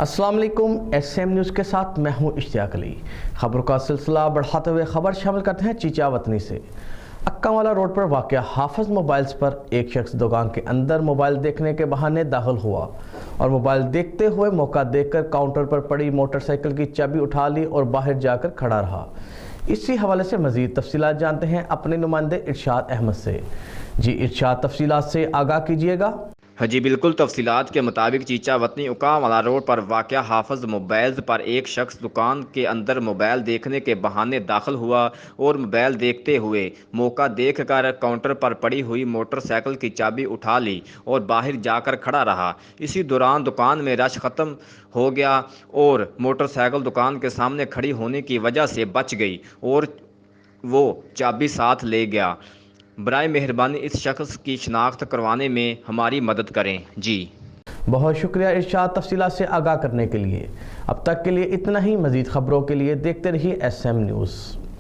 अस्सलाम वालेकुम। SM news के साथ मैं हूं इश्तियाक अली। खबरों का सिलसिला बढ़ाते हुए खबर शामिल करते हैं चीचा वतनी से। अक्कावाला रोड पर वाक़या हाफिज मोबाइल्स पर एक शख्स दुकान के अंदर मोबाइल देखने के बहाने दाखिल हुआ और मोबाइल देखते हुए मौका देखकर काउंटर पर पड़ी मोटरसाइकिल की चाबी उठा ली और बाहर जाकर खड़ा रहा। इसी हवाले से मज़ीद तफसीलात जानते हैं अपने नुमाइंदे इरशाद अहमद से। जी इरशाद, तफसीलात से आगाह कीजिएगा। हाँ जी बिल्कुल, तफसीलात के मुताबिक चीचा वतनी उकामवाला रोड पर वाक़या हाफिज मोबाइल्स पर एक शख्स दुकान के अंदर मोबाइल देखने के बहाने दाखिल हुआ और मोबाइल देखते हुए मौका देखकर काउंटर पर पड़ी हुई मोटरसाइकिल की चाबी उठा ली और बाहर जाकर खड़ा रहा। इसी दौरान दुकान में रश ख़त्म हो गया और मोटरसाइकिल दुकान के सामने खड़ी होने की वजह से बच गई और वो चाबी साथ ले गया। बराए मेहरबानी इस शख्स की शिनाख्त करवाने में हमारी मदद करें। जी बहुत शुक्रिया इरशाद, तफसीलात से आगाह करने के लिए। अब तक के लिए इतना ही। मज़ीद खबरों के लिए देखते रहिए SM न्यूज़।